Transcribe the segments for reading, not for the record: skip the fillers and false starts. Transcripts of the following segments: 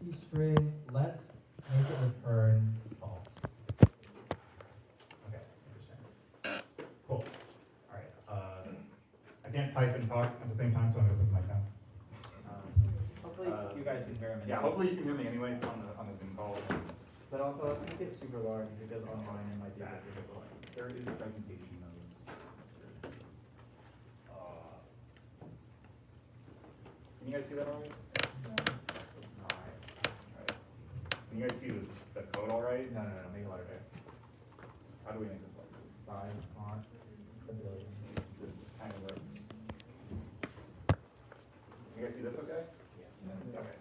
empty string, let's make it return false. Okay, interesting. Cool. All right. I can't type and talk at the same time, so I'm gonna put the mic down. Hopefully you guys can hear him. Yeah, hopefully you can hear me anyway on the Zoom call. But also, I think it's super large because online it might be a That's bit difficult. There is presentation notes. Can you guys see that all right? Alright. Can you guys see the code all right? No, make it larger. How do we make this larger? Size, font, ability. This kind of works. You guys see this okay? Yeah. Okay.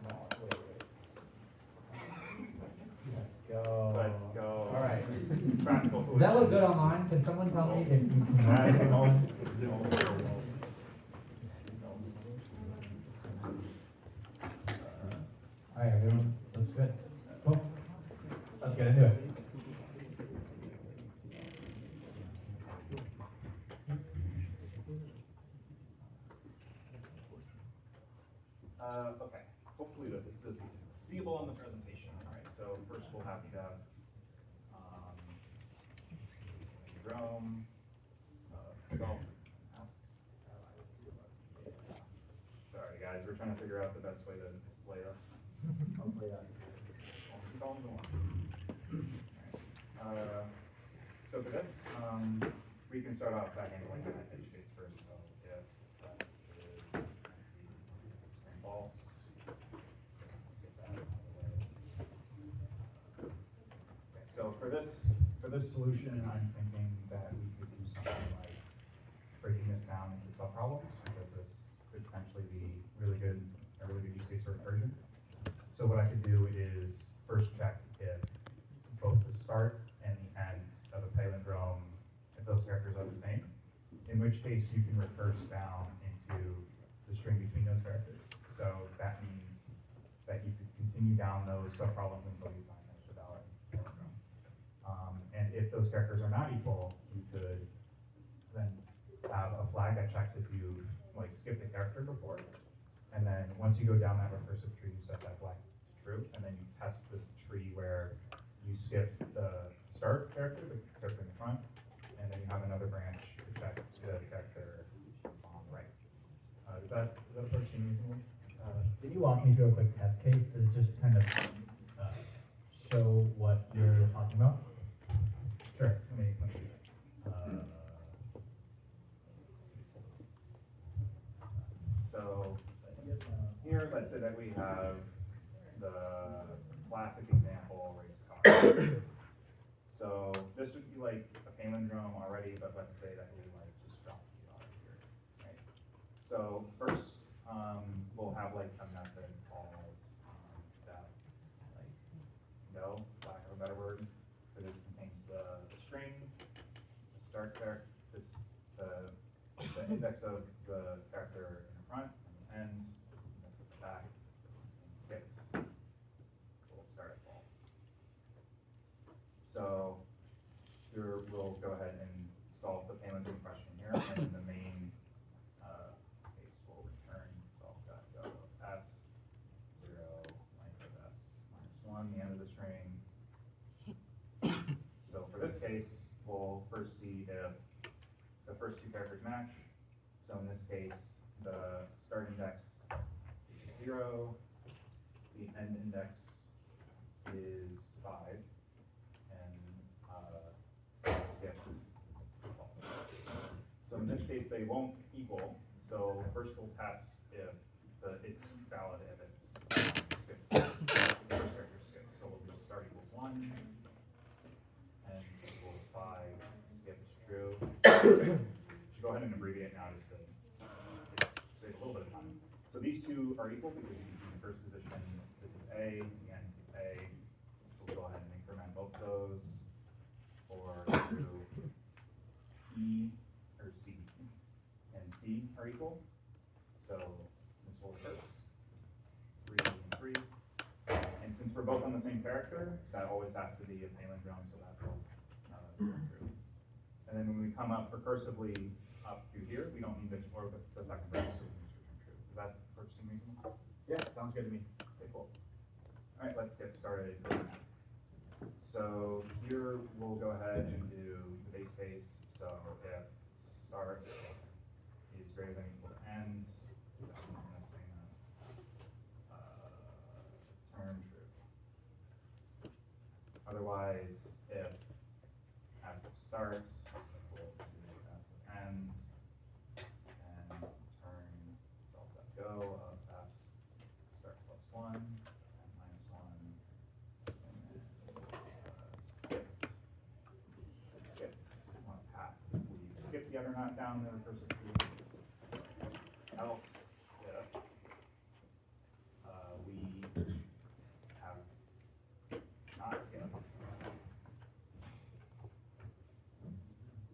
Go. Let's go. All right. Practical Does that look solutions. good online? Can someone tell me if you can add it on? All right, everyone, looks good. Cool. Let's get into it. Okay. Hopefully this is seeable on the presentation. All right. So first we'll have to have Rome, self. Sorry guys, we're trying to figure out the best way to display this. Hopefully that. So for this, we can start off by handling the edge case first. So if that is false, let's get that out of the way. Okay, so for this solution, I'm thinking that we could do something like breaking this down into subproblems, because this could potentially be a really good use case for recursion. So what I could do is first check if both the start and the end of a palindrome, if those characters are the same, in which case you can recurse down into the string between those characters. So that means that you could continue down those subproblems until you find the valid palindrome. And if those characters are not equal, you could then have a flag that checks if you like skipped a character before. And then once you go down that recursive tree, you set that flag to true, and then you test the tree where you skip the start character, the character in the front, and then you have another branch to check the character on the right. Does that approach seem reasonable? Can you walk me through a quick test case to just kind of show what you're talking about? Sure. Let me do that. So here, let's say that we have the classic example race car. So this would be like a palindrome already, but let's say that we like just drop it out of here, right? So first, we'll have like a method called that, like no, for lack of a better word. So this contains the string, the start character, the index of the character in the front, and the index of the back, and skipped. We'll start at false. So here we'll go ahead and solve the palindrome question here, and in the main case we'll return solve.go of s, 0, length of s minus 1, the end of the string. So for this case, we'll first see if the first two characters match. So in this case, the start index is 0, the end index is 5, and skip is false. So in this case, they won't equal. So first we'll test if it's valid if it's skipped. The first character is skipped. So we'll do start equals 1, and equals 5, skip is true. Go ahead and abbreviate now just to save a little bit of time. So these two are equal because you can see the first position, this is A, the end is A. So we'll go ahead and increment both of those for through E or C. And C are equal. So this will reverse 3 and 3. And since we're both on the same character, that always has to be a palindrome, so that will go through. And then when we come up recursively up to here, we don't need to explore the second verse, so we can just return true. Does that approach seem reasonable? Yeah, sounds good to me. Okay, cool. All right, let's get started. So here we'll go ahead and do the base case. So if start is greater than or equal to end, then that's going to turn true. Otherwise, if s of start equal to s of end, and turn self.go of s start plus 1 and minus 1, and then skip. We want to pass. If we skip the other knot down the recursive tree, else if we have not skipped,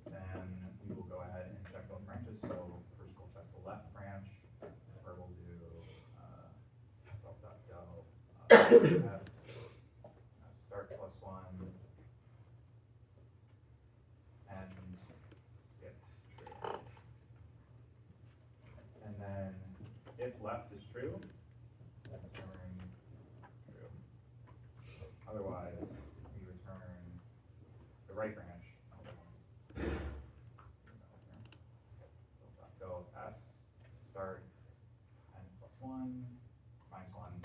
then we will go ahead and check both branches. So first we'll check the left branch, where we'll do self.go start plus 1 and skip true. And then if left is true, then return true. Otherwise, we return the right branch. Go s start n plus 1 minus 1.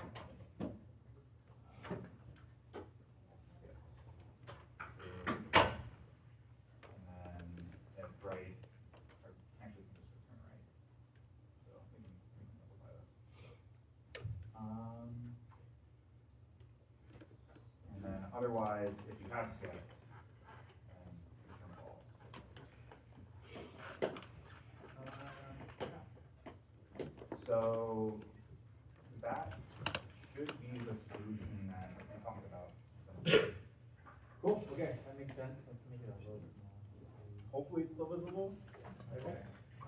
And then if right, or actually we can just return right. So we can simplify this. And then otherwise, if you have skipped, then return false. So that should be the solution that we talked about. Cool, okay, that makes sense. Let's make it a little bit more. Hopefully it's still visible. Okay.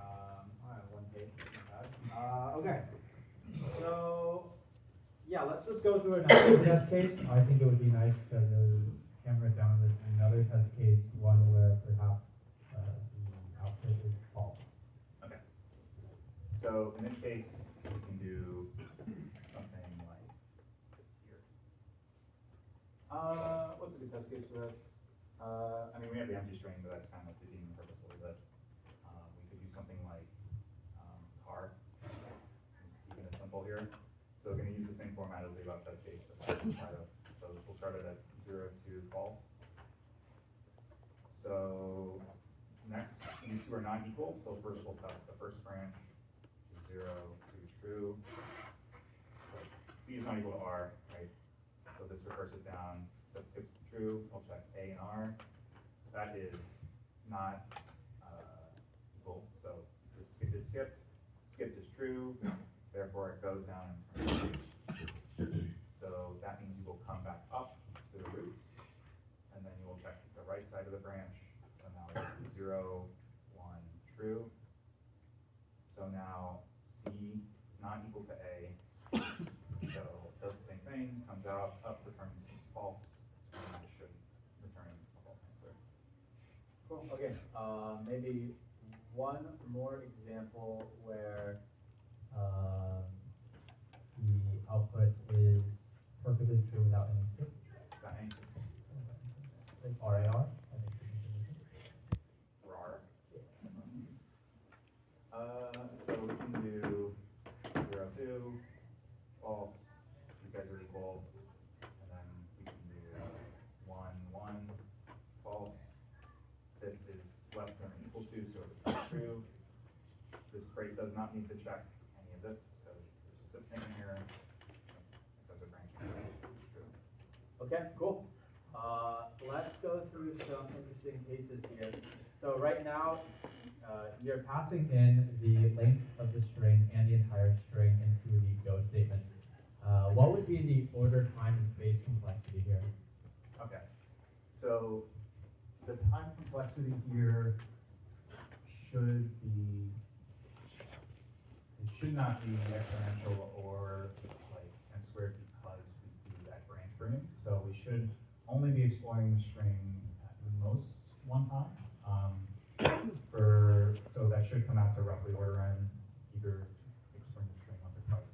Alright, one page. Okay. So, yeah, let's just go through Another test case, I think it would be nice to really hammer it down with another test case, one where perhaps the output is false. Okay. So in this case, we can do something like this here. What's a good test case for this? I mean, we have the empty string, but that's kind of defeating the purpose a little bit. We could do something like car. Just keeping it simple here. So we're going to use the same format as the above test case, but let's try this. So this will start it at 0 to false. So next, these two are not equal. So first we'll test the first branch, 0 to true. C is not equal to R, right? So this recurses down, set skips to true. We'll check A and R. That is not equal. So this skip is skipped. Skipped is true. Therefore, it goes down and turns true. So that means you will come back up to the root, and then you will check the right side of the branch. So now it's 0, 1, true. So now C is not equal to A. So it does the same thing, comes out, up, returns false, and that should return a false answer. Cool, okay, maybe one more example where The output is perfectly true without any skip. Got any Like RAR, I think should be sufficient. RAR? So we can do 0, 2, false, these guys are equal, and then we can do 1, 1, false. This is less than or equal to, so it's true. This break does not need to check any of this, because there's a substring in here. Excessive branching is true. Okay, cool. Let's go through some interesting cases here. So right now, You're passing in the length of the string and the entire string into the go statement. What would be the order, time, and space complexity here? Okay, so the time complexity here should be, it should not be exponential or like n squared because we do that branch pruning. So we should only be exploring the string at most one time. So that should come out to roughly order n, either exploring the string once or twice,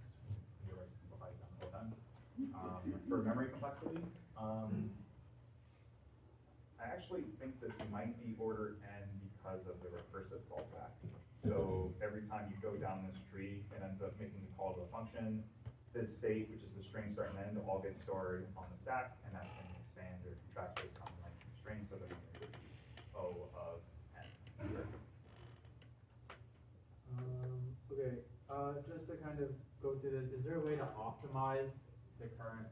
either way simplifies down the whole time. for memory complexity, I actually think this might be order n because of the recursive call stack. So every time you go down this tree, it ends up making a call to a function. This state, which is the string start and end, all gets stored on the stack, and that can expand or contract based on the length of the string, so that it would be O of n. Okay, just to kind of go through this, is there a way to optimize the current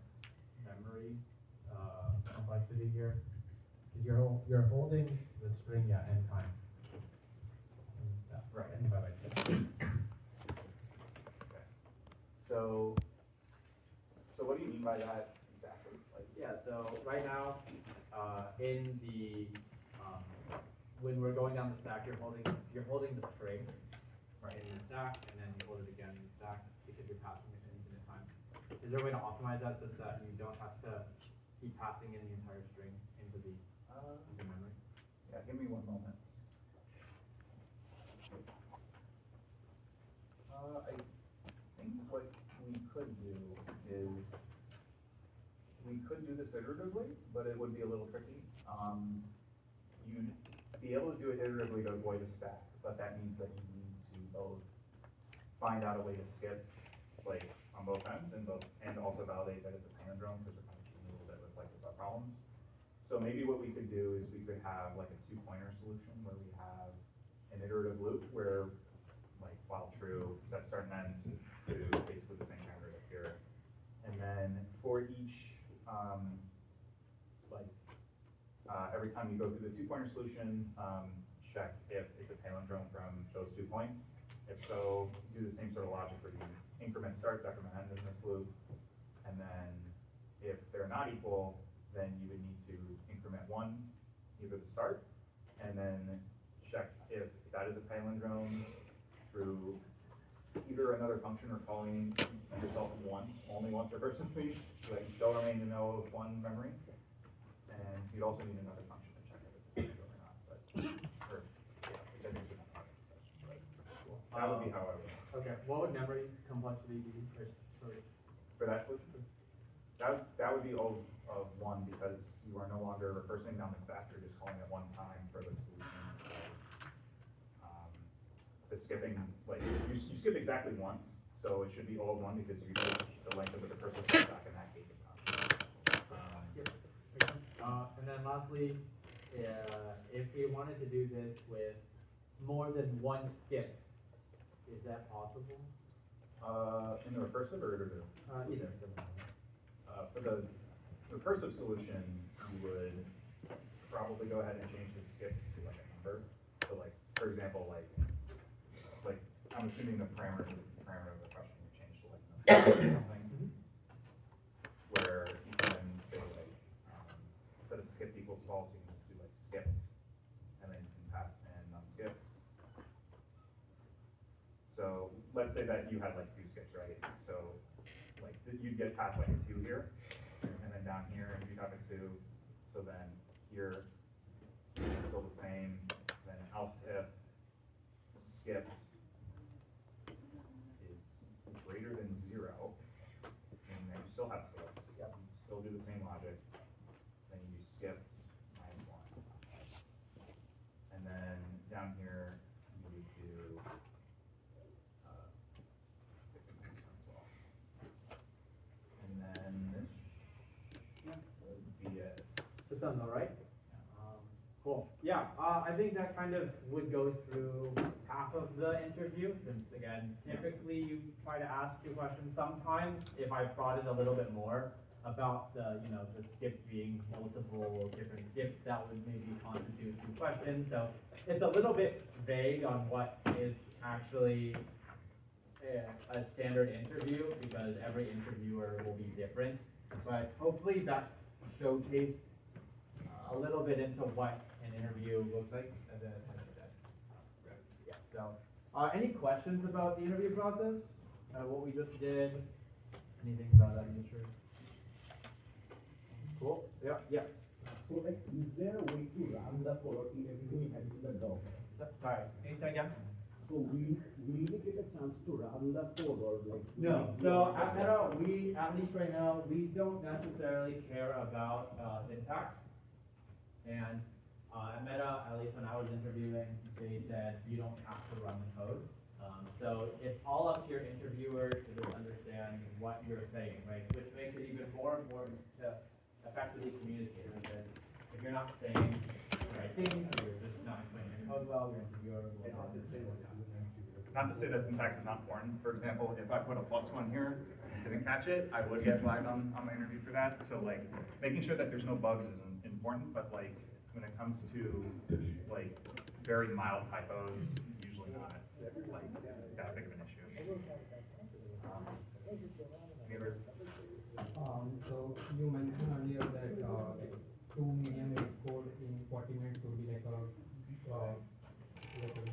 memory complexity here? Because you're holding the string, yeah, n times. Right. N by 2. Okay. So what do you mean by that exactly? Like, Yeah, so right now, in the, when we're going down the stack, you're holding the string right. in the stack, and then you hold it again in the stack because you're passing it infinite times. Is there a way to optimize that such that you don't have to keep passing in the entire string into the memory? Yeah, give me one moment. I think what we could do is, we could do this iteratively, but it would be a little tricky. You'd be able to do it iteratively to avoid a stack, but that means that you need to both find out a way to skip, like, on both ends, and also validate that it's a palindrome, because we're kind of cheating a little bit with like the subproblems. So maybe what we could do is we could have like a 2-pointer solution where we have an iterative loop where, like, while true, set start and end to basically the same parameter up here. And then for each, every time you go through the 2-pointer solution, check if it's a palindrome from those 2 points. If so, do the same sort of logic for the increment start, decrement end in this loop. And then if they're not equal, then you would need to increment 1, either the start, and then check if that is a palindrome through either another function or calling yourself only once recursively, so that you still remain in O of 1 memory. And you'd also need another function to check if it's a palindrome or not, but, or, yeah, which I think should not happen, but that would be how I would. Okay, what would memory complexity be For that solution? That would be O of 1 because you are no longer recursing down the stack, you're just calling it one time for the solution. The skipping, like, you skip exactly once, so it should be O of 1 because you use the length of the recursive stack in that case is not. And then lastly, if we wanted to do this with more than one skip, is that possible? In the recursive or iterative? Either. For the recursive solution, you would probably go ahead and change the skips to like a number. So like, for example, like I'm assuming the parameter of the question you change to like something. Where you can say like, instead of skip equals false, you can just do like skips, and then you can pass in skips. So let's say that you had like 2 skips, right? So like you'd get past like a 2 here, and then down here you'd have a 2. So then here it's still the same. Then else if skips is greater than 0, and then you still have skips. Yep. You still do the same logic. Then you use skips -1. And then down here you would do skip -1 as well. And then this would be it. That sounds all right. Cool. Yeah, I think that kind of would go through half of the interview, since again, typically you try to ask 2 questions. Sometimes, if I prodded a little bit more about the, the skip being multiple different skips, that would maybe constitute 2 questions. So it's a little bit vague on what is actually a standard interview, because every interviewer will be different. But hopefully that showcased a little bit into what an interview looks like as a yeah. So, any questions about the interview process? What we just did? Anything about that nature? Cool. Yeah. Yeah. So, like, is there a way to run the follow-up interview in the doc? Sorry. Can you say again? So, So will we get a chance to run that code or like? No, so at Meta, we, at least right now, we don't necessarily care about syntax. And at Meta, at least when I was interviewing, they said you don't have to run the code. So it's all up to your interviewer to just understand what you're saying, right? Which makes it even more important to effectively communicate, because if you're not saying the right things, or you're just not explaining your code well, your interviewer will not understand what's happening. Not to say that syntax is not important. For example, if I put a +1 here and didn't catch it, I would get flagged on my interview for that. So like making sure that there's no bugs is important, but like when it comes to like very mild typos, usually not like that big of an issue. So you mentioned earlier that 2 million code in 40 minutes would be like a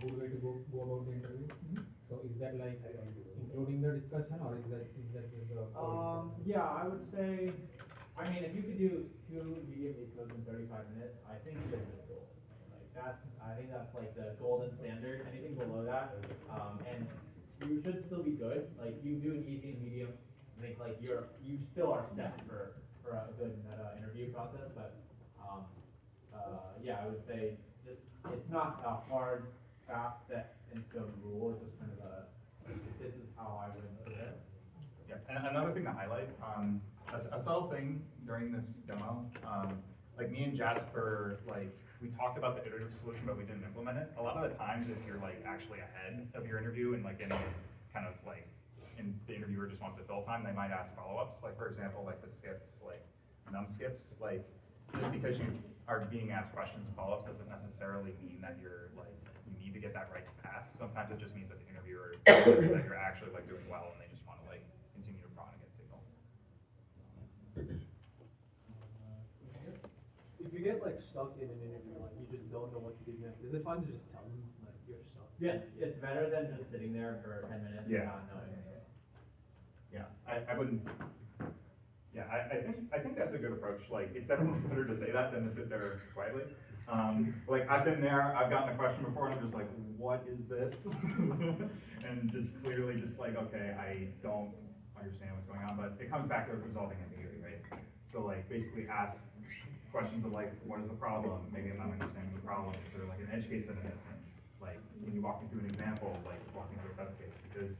good way to go about the interview. So is that like including the discussion, or is that just the Yeah, I would say, I mean, if you could do 2 medium lead codes in 35 minutes, I think you're just gold. Like I think that's like the golden standard. Anything below that, and you should still be good. Like you do an easy and medium, I think like you still are set for a good meta interview process. But yeah, I would say just it's not a hard, fast, set in stone rule. It's just kind of this is how I would do it. Yeah, and another thing to highlight, a subtle thing during this demo, like me and Jasper, like we talked about the iterative solution, but we didn't implement it. A lot of the times, if you're like actually ahead of your interview and like in kind of like, and the interviewer just wants to fill time, they might ask follow-ups. Like for example, like the skips, like num skips, like just because you are being asked questions and follow-ups doesn't necessarily mean that you're like, you need to get that right to pass. Sometimes it just means that the interviewer believes that you're actually like doing well and they just want to like continue to prod and get signal. If you get like stuck in an interview, like you just don't know what to do next, is it fine to just tell them like you're stuck? Yes, it's better than just sitting there for 10 minutes and Yeah. not knowing. Yeah, I wouldn't. Yeah, I think that's a good approach. Like, it's definitely better to say that than to sit there quietly. Like, I've been there, I've gotten a question before, and I'm just like, what is this? And just clearly just like, okay, I don't understand what's going on, but it comes back to resolving ambiguity, right? So like, basically ask questions of like, what is the problem? Maybe I'm not understanding the problem. Is there like an edge case that I'm missing? Like, can you walk me through an example, like walk me through a test case? Because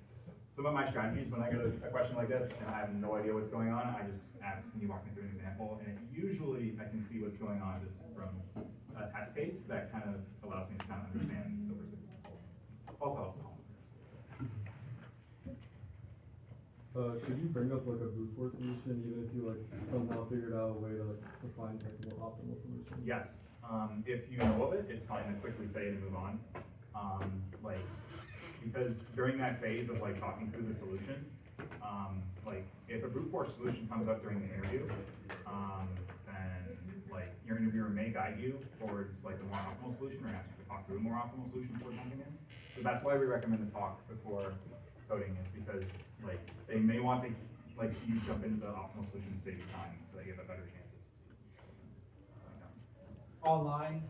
some of my strategies, when I get a question like this and I have no idea what's going on, I just ask, can you walk me through an example? And usually I can see what's going on just from a test case that kind of allows me to kind of understand the person. Also helps. Should you bring up like a brute force solution even if you like somehow figured out a way to find like a more optimal solution? Yes, if you know of it, it's fine to quickly say it and move on. Like, because during that phase of like talking through the solution, like if a brute force solution comes up during the interview, then like your interviewer may guide you towards like a more optimal solution, or ask you to talk through a more optimal solution before jumping in. So that's why we recommend to talk before coding, is because like they may want to like see you jump into the optimal solution to save you time, so that you have a better chance of succeeding. Online,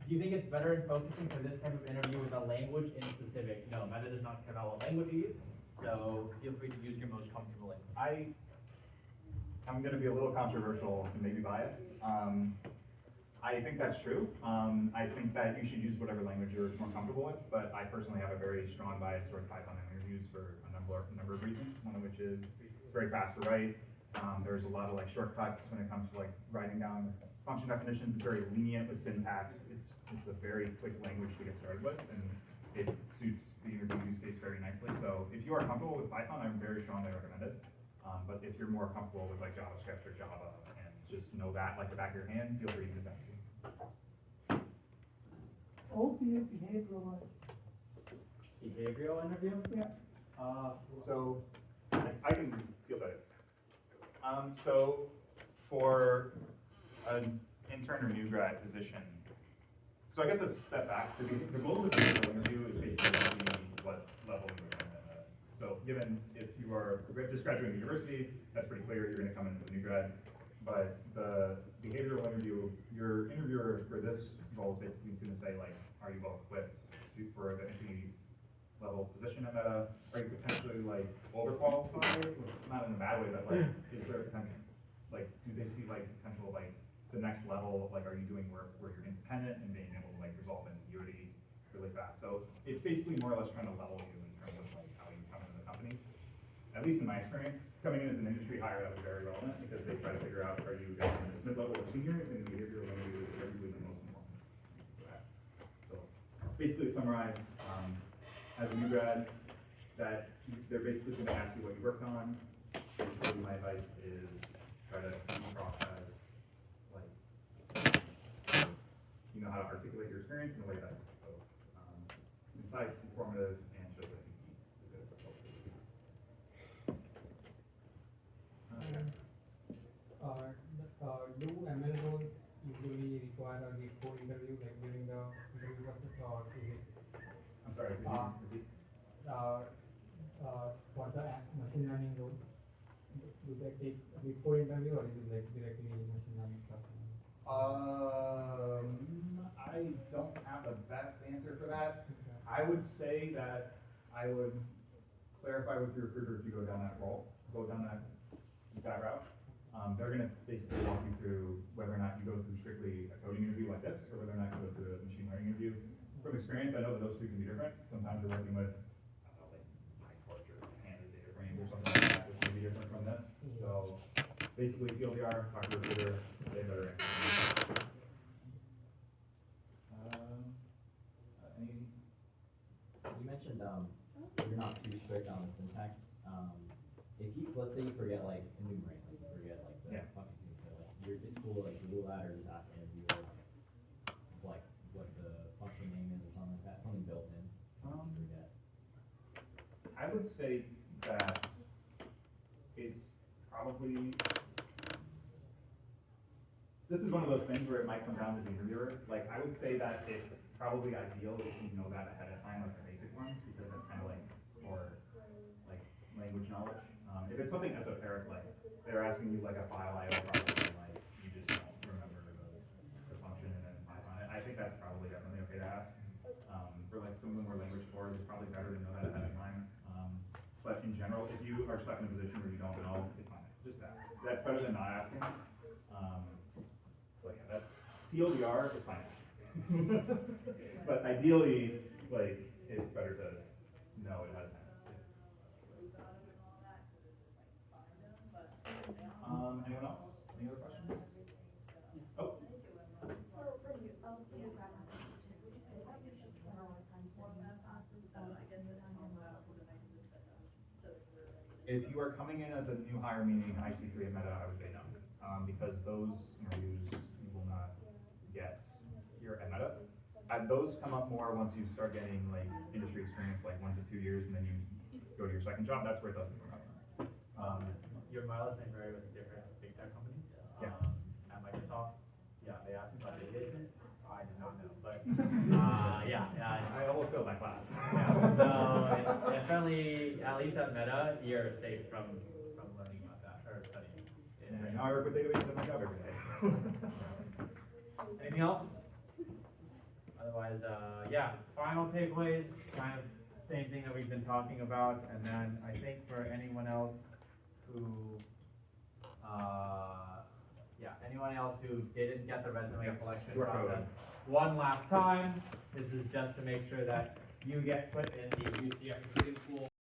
do you think it's better in focusing for this type of interview with a language in specific? No, Meta does not care about what language you use, so feel free to use your most comfortable language. I'm going to be a little controversial and maybe biased. I think that's true. I think that you should use whatever language you're more comfortable with, but I personally have a very strong bias towards Python interviews for a number of reasons. One of which is it's very fast to write. There's a lot of like shortcuts when it comes to like writing down function definitions. It's very lenient with syntax. It's a very quick language to get started with, and it suits the interview use case very nicely. So if you are comfortable with Python, I would very strongly recommend it. But if you're more comfortable with like JavaScript or Java and just know that like the back of your hand, feel free to use that too. Behavioral. Behavioral interview? Yeah. So I can feel better. So for an intern or new grad position, so I guess let's step back. The goal of the interview is basically what level you're in. So given if you are just graduating university, that's pretty clear, you're going to come in as a new grad. But the behavioral interview, your interviewer for this role is basically going to say like, are you well equipped for the entry level position at Meta? Are you potentially like overqualified, not in a bad way, but like, is there potential? Like, do they see like potential, like, the next level, like, are you doing work where you're independent and being able to like resolve ambiguity really fast? So it's basically more or less trying to level you in terms of like how you come into the company. At least in my experience, coming in as an industry hire, that was very relevant because they try to figure out, are you going as mid-level or senior, and behavioral language is arguably the most important for that. So basically to summarize, as a new grad, that they're basically going to ask you what you worked on. Basically, my advice is try to come across as like, you know how to articulate your experience in a way that's both concise, informative, and shows that you keep a good result. Do ML roles usually require a code interview like during the interview process, or is it I'm sorry, could you repeat? for the machine learning roles? Do they take a code interview, or is it like directly machine learning stuff? I don't have the best answer for that. I would say that I would clarify with your recruiter if you go down that route. They're gonna basically walk you through whether or not you go through strictly a coding interview like this, or whether or not you go through a machine learning interview. From experience, I know that those two can be different. Sometimes you're working with, I don't know, like PyTorch or Pandas data frames or something like that, which may be different from this. So basically, TLDR, talk to your recruiter, they better answer. Any? You mentioned you're not too strict on the syntax. If you, let's say you forget like enumerate, like you forget like the function key, so like it's cool like to do that or just ask the interviewer like what the function name is or something like that, something built in. Forget. I would say that it's probably, this is one of those things where it might come down to the interviewer. Like, I would say that it's probably ideal if you know that ahead of time, like the basic ones, because that's kind of like, or like language knowledge. If it's something esoteric, like they're asking you like a file IO problem, and like you just don't remember the function and then Python, I think that's probably definitely okay to ask. For like some of the more language cores, it's probably better to know that ahead of time. But in general, if you are stuck in a position where you don't know, it's fine. Just ask. That's better than not asking. But yeah, that TLDR is fine. But ideally, like, it's better to know it ahead of time. Anyone else? Any other questions? Oh. So for you, your grad applications, would you say that you should spend a lot of time studying classes? If you are coming in as a new hire, meaning IC3 at Meta, I would say no, because those interviews you will not get here at Meta. Those come up more once you start getting like industry experience, like 1 to 2 years, and then you go to your second job. That's where it doesn't come up. Your mileage may vary with different big tech companies. Yes. At Microsoft, yeah, they asked me about vacation. I did not know, but yeah. I almost failed my class. Yeah, so it's definitely, at least at Meta, you're safe from learning about that or studying. And now I work with databases at my job every day. Anything else? Otherwise, yeah, final takeaways, kind of same thing that we've been talking about, and then I think for anyone else who, didn't get the resume Yes, selection QR code. process one last time, this is just to make sure that you get put in the UCF recruiting pool.